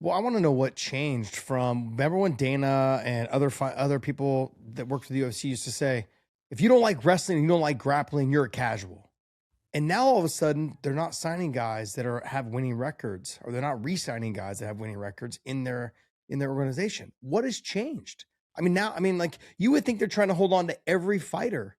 Well, I want to know what changed from, remember when Dana and other people that worked for the UFC used to say, if you don't like wrestling, you don't like grappling, you're a casual. And now all of a sudden, they're not signing guys that have winning records, or they're not re-signing guys that have winning records in their organization. What has changed? I mean, now, I mean, like, you would think they're trying to hold on to every fighter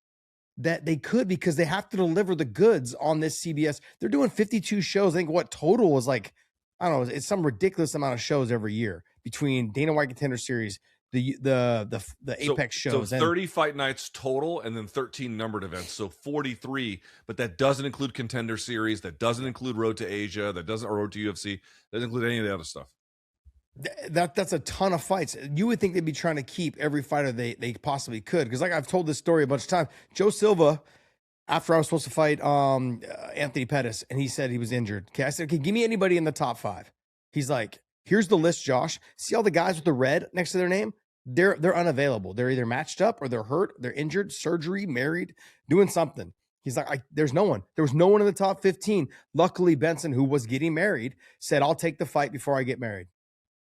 that they could, because they have to deliver the goods on this CBS. They're doing 52 shows. I think what total was like, I don't know, it's some ridiculous amount of shows every year between Dana White Contender Series, the Apex So shows, and 30 fight nights total, and then 13 numbered events. So 43, but that doesn't include Contender Series. That doesn't include Road to Asia. That doesn't, or Road to UFC. That doesn't include any of the other stuff. that's a ton of fights. You would think they'd be trying to keep every fighter they possibly could, because like I've told this story a bunch of times. Joe Silva, after I was supposed to fight Anthony Pettis, and he said he was injured. Okay, I said, okay, give me anybody in the top 5. He's like, here's the list, Josh. See all the guys with the red next to their name? They're unavailable. They're either matched up, or they're hurt, they're injured, surgery, married, doing something. He's like, there's no one. There was no one in the top 15. Luckily, Benson, who was getting married, said, I'll take the fight before I get married.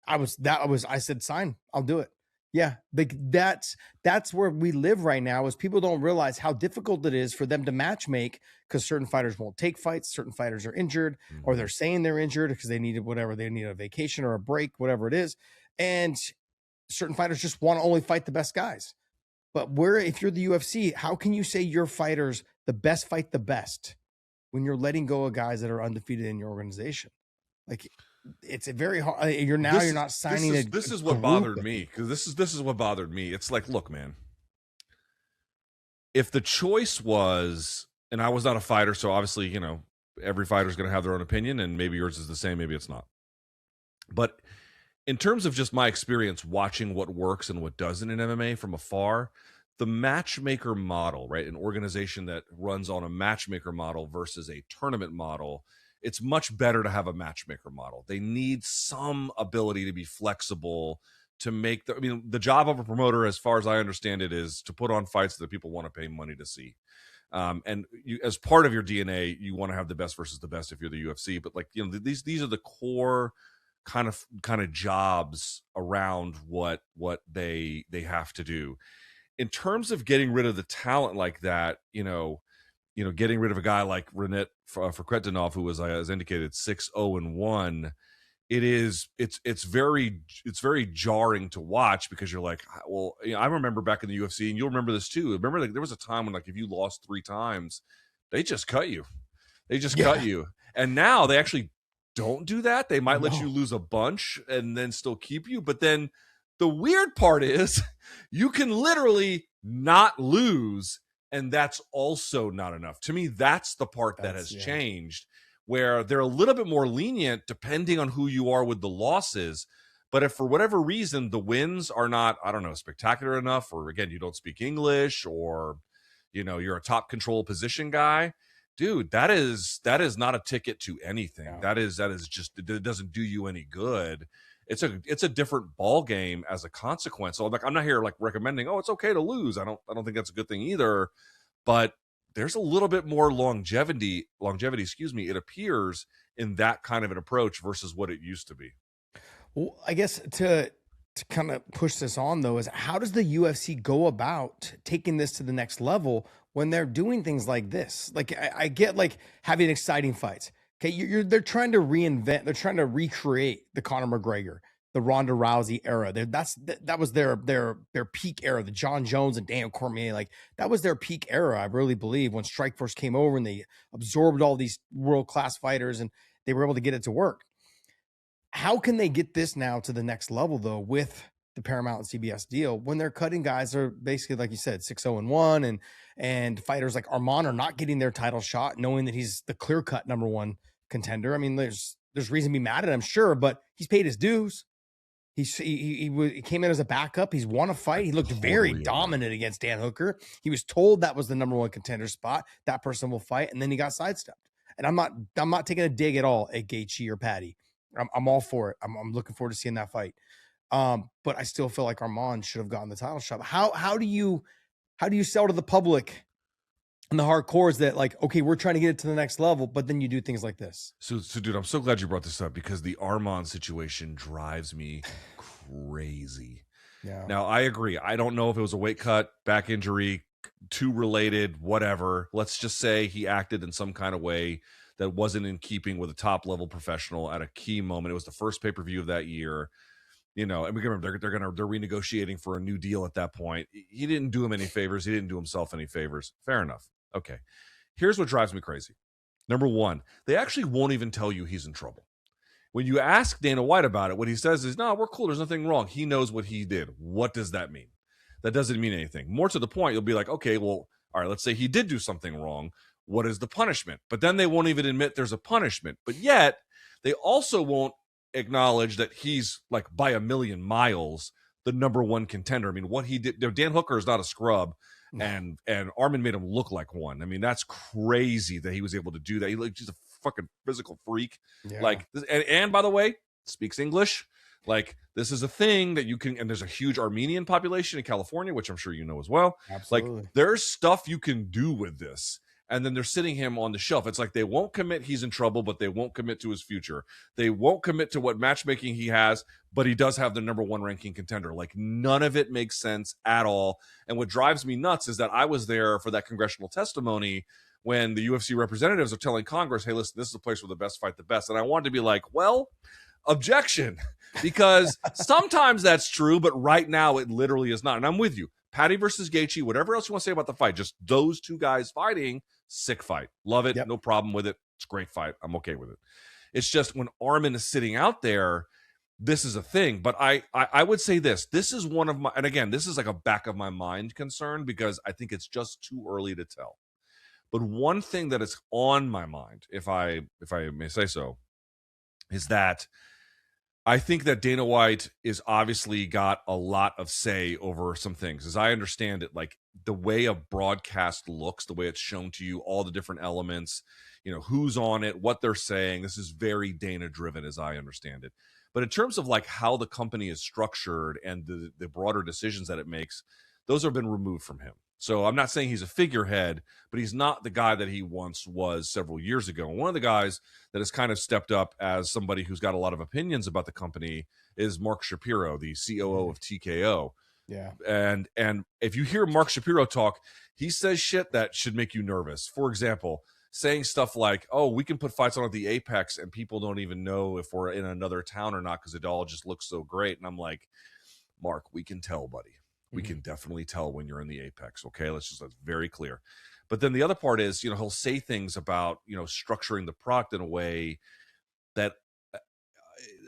I said, sign, I'll do it. Yeah. Like that's where we live right now, is people don't realize how difficult it is for them to match make, because certain fighters won't take fights. Certain fighters are injured, or they're saying they're injured because they needed whatever, they need a vacation or a break, whatever it is. And certain fighters just want to only fight the best guys. But if you're the UFC, how can you say your fighters the best fight the best when you're letting go of guys that are undefeated in your organization? Like, it's a very hard. You're not signing. This is what bothered me, because this is what bothered me. It's like, look, man, if the choice was, and I was not a fighter, so obviously, every fighter is going to have their own opinion, and maybe yours is the same, maybe it's not. But in terms of just my experience watching what works and what doesn't in MMA from afar, the matchmaker model, right? An organization that runs on a matchmaker model versus a tournament model, it's much better to have a matchmaker model. They need some ability to be flexible to make the job of a promoter, as far as I understand it, is to put on fights that people want to pay money to see. And you, as part of your DNA, you want to have the best versus the best if you're the UFC. But these are the core kind of jobs around what they have to do. In terms of getting rid of the talent like that, getting rid of a guy like Renat Fakretdinov, who was, as indicated, 6-0-1, it's very jarring to watch, because you're like, well, I remember back in the UFC, and you'll remember this too. Remember, there was a time when, if you lost 3 times, they just cut you. Cut you. And now they actually don't do that. They might let you lose a bunch and then still keep you. But then the weird part is you can literally not lose, and that's also not enough. To me, that's the part that has changed, where they're a little bit more lenient depending on who you are with the losses. But if for whatever reason the wins are not, I don't know, spectacular enough, or again, you don't speak English, or you're a top control position guy, dude, that is not a ticket to anything. Yeah. That is just, it doesn't do you any good. It's a different ball game as a consequence. So I'm not here recommending, oh, it's okay to lose. I don't think that's a good thing either. But there's a little bit more longevity, it appears, in that kind of an approach versus what it used to be. Well, I guess to kind of push this on, though, is how does the UFC go about taking this to the next level when they're doing things like this? Like, I get having exciting fights. Okay, they're trying to reinvent, they're trying to recreate the Conor McGregor, the Ronda Rousey era. That was their peak era. The John Jones and Daniel Cormier, that was their peak era. I really believe, when Strikeforce came over and they absorbed all these world-class fighters and they were able to get it to work. How can they get this now to the next level, though, with the Paramount and CBS deal, when they're cutting guys that are basically, like you said, 6-0-1, and fighters like Arman are not getting their title shot, knowing that he's the clear-cut number 1 contender? I mean, there's reason to be mad at him, sure, but he's paid his dues. He came in as a backup. He's won a fight. He looked very dominant against Dan Hooker. He was told that was the number 1 contender spot. That person will fight, and then he got sidestepped. And I'm not taking a dig at all at Gaethje or Patty. I'm all for it. I'm looking forward to seeing that fight. But I still feel like Arman should have gotten the title shot. How do you sell to the public And the hardcore is that like, okay, we're trying to get it to the next level, but then you do things like this. So dude, I'm so glad you brought this up because the Arman situation drives me crazy. Yeah. Now, I agree. I don't know if it was a weight cut, back injury, too related, whatever. Let's just say he acted in some kind of way that wasn't in keeping with a top level professional at a key moment. It was the first pay-per-view of that year. And we can remember they're renegotiating for a new deal at that point. He didn't do him any favors. He didn't do himself any favors. Fair enough. Okay. Here's what drives me crazy. Number one, they actually won't even tell you he's in trouble. When you ask Dana White about it, what he says is, no, we're cool. There's nothing wrong. He knows what he did. What does that mean? That doesn't mean anything. More to the point, you'll be like, okay, well, all right, let's say he did do something wrong. What is the punishment? But then they won't even admit there's a punishment. But yet, they also won't acknowledge that he's like by a million miles the number one contender. I mean, what he did, Dan Hooker is not a scrub, and Arman made him look like one. I mean, that's crazy that he was able to do that. He's a fucking physical freak. Yeah. Like, and by the way, speaks English. Like, this is a thing that you can, and there's a huge Armenian population in California, which I'm sure you know as well. Absolutely. Like, there's stuff you can do with this. And then they're sitting him on the shelf. It's like they won't commit he's in trouble, but they won't commit to his future. They won't commit to what matchmaking he has, but he does have the number one ranking contender. Like, none of it makes sense at all. And what drives me nuts is that I was there for that congressional testimony when the UFC representatives are telling Congress, hey, listen, this is a place where the best fight the best. And I wanted to be like, well, objection, because sometimes that's true, but right now it literally is not. And I'm with you. Patty versus Gaethje, whatever else you want to say about the fight, just those two guys fighting, sick fight. Love it. Yep. No problem with it. It's a great fight. I'm okay with it. It's just when Arman is sitting out there, this is a thing. But I would say this is one of my, and again, this is like a back of my mind concern because I think it's just too early to tell. But one thing that is on my mind, if I may say so, is that I think that Dana White is obviously got a lot of say over some things. As I understand it, like the way a broadcast looks, the way it's shown to you, all the different elements, who's on it, what they're saying, this is very Dana driven as I understand it. But in terms of like how the company is structured and the broader decisions that it makes, those have been removed from him. So I'm not saying he's a figurehead, but he's not the guy that he once was several years ago. And one of the guys that has kind of stepped up as somebody who's got a lot of opinions about the company is Mark Shapiro, the COO of TKO. Yeah. And if you hear Mark Shapiro talk, he says shit that should make you nervous. For example, saying stuff like, oh, we can put fights on at the Apex and people don't even know if we're in another town or not because it all just looks so great. And I'm like, Mark, we can tell, buddy. We can definitely tell when you're in the Apex. Okay, that's very clear. But then the other part is, he'll say things about, structuring the product in a way that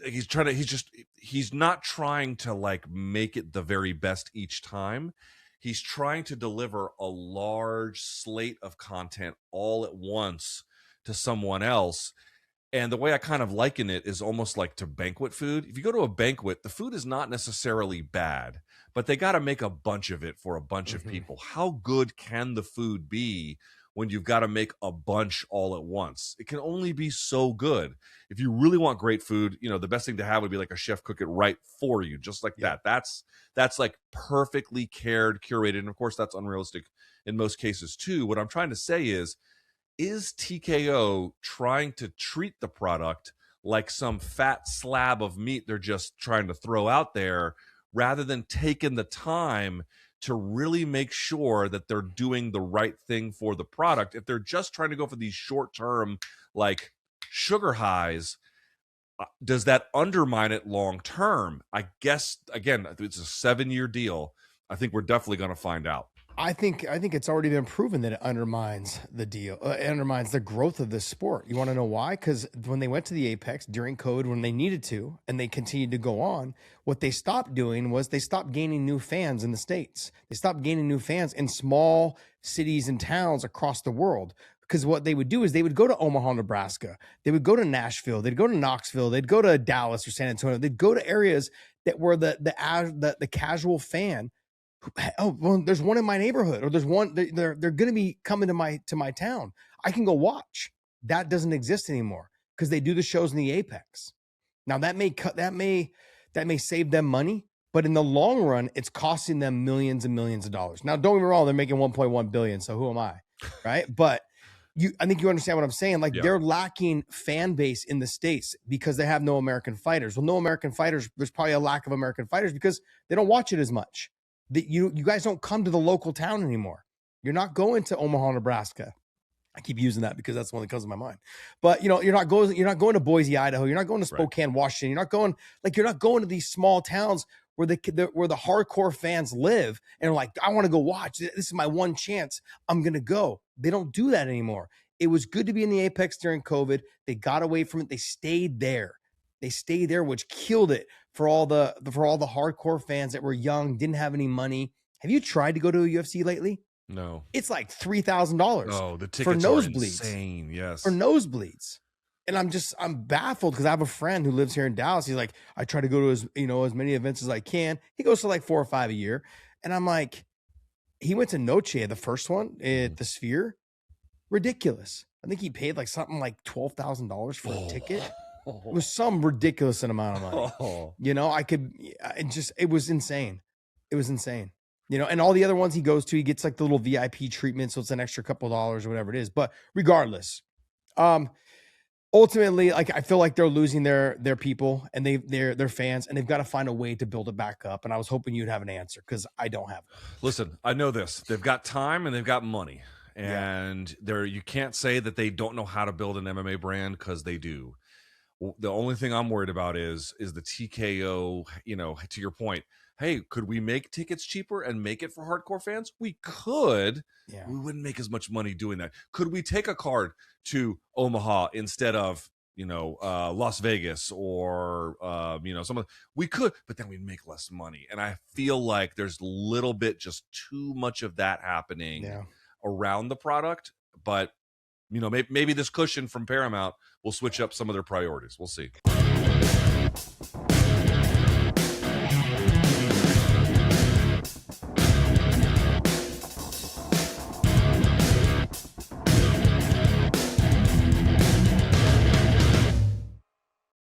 he's not trying to like make it the very best each time. He's trying to deliver a large slate of content all at once to someone else. And the way I kind of liken it is almost like to banquet food. If you go to a banquet, the food is not necessarily bad, but they got to make a bunch of it for a bunch of people. How good can the food be when you've got to make a bunch all at once? It can only be so good. If you really want great food, the best thing to have would be like a chef cook it right for you, just like that. That's like perfectly curated. And of course, that's unrealistic in most cases too. What I'm trying to say is TKO trying to treat the product like some fat slab of meat they're just trying to throw out there rather than taking the time to really make sure that they're doing the right thing for the product? If they're just trying to go for these short-term like sugar highs, does that undermine it long-term? I guess, again, it's a 7-year deal. I think we're definitely going to find out. I think it's already been proven that it undermines the deal. It undermines the growth of this sport. You want to know why? Because when they went to the Apex during COVID, when they needed to, and they continued to go on, what they stopped doing was they stopped gaining new fans in the States. They stopped gaining new fans in small cities and towns across the world. Because what they would do is they would go to Omaha, Nebraska. They would go to Nashville. They'd go to Knoxville. They'd go to Dallas or San Antonio. They'd go to areas that were the casual fan. Oh, well, there's one in my neighborhood, or there's one, they're going to be coming to my town. I can go watch. That doesn't exist anymore because they do the shows in the Apex. Now that may save them money, but in the long run, it's costing them millions and millions of dollars. Now, don't get me wrong, they're making 1.1 billion. So who am I? right? But I think you understand what I'm saying. Like Yeah. they're lacking fan base in the States because they have no American fighters. Well, no American fighters. There's probably a lack of American fighters because they don't watch it as much. You guys don't come to the local town anymore. You're not going to Omaha, Nebraska. I keep using that because that's the one that comes to my mind. But you're not going to Boise, Idaho. You're not going to Spokane, Washington. You're not going to these small towns where the hardcore fans live and are like, I want to go watch. This is my one chance. I'm going to go. They don't do that anymore. It was good to be in the Apex during COVID. They got away from it. They stayed there. Which killed it for all the hardcore fans that were young, didn't have any money. Have you tried to go to a UFC lately? No. It's like $3,000. Oh, the tickets for nosebleeds. Are insane. Yes. For nosebleeds. And I'm baffled because I have a friend who lives here in Dallas. He's like, I try to go to as many events as I can. He goes to like 4 or 5 a year. And I'm like, he went to Noche, the first one at the Sphere. Ridiculous. I think he paid like something like $12,000 for a ticket. It was some ridiculous amount of money. It was insane. It was insane. And all the other ones he goes to, he gets like the little VIP treatment. So it's an extra couple dollars or whatever it is. But regardless, ultimately, like I feel like they're losing their people and their fans, and they've got to find a way to build it back up. And I was hoping you'd have an answer because I don't have one. Listen, I know this. They've got time and they've got money. And you can't say that they don't know how to build an MMA brand because they do. The only thing I'm worried about is the TKO, to your point. Hey, could we make tickets cheaper and make it for hardcore fans? We could. Yeah. We wouldn't make as much money doing that. Could we take a card to Omaha instead of, Las Vegas or, we could, but then we'd make less money. And I feel like there's a little bit, just too much of that happening around the product. But, maybe this cushion from Paramount will switch up some of their priorities. We'll see.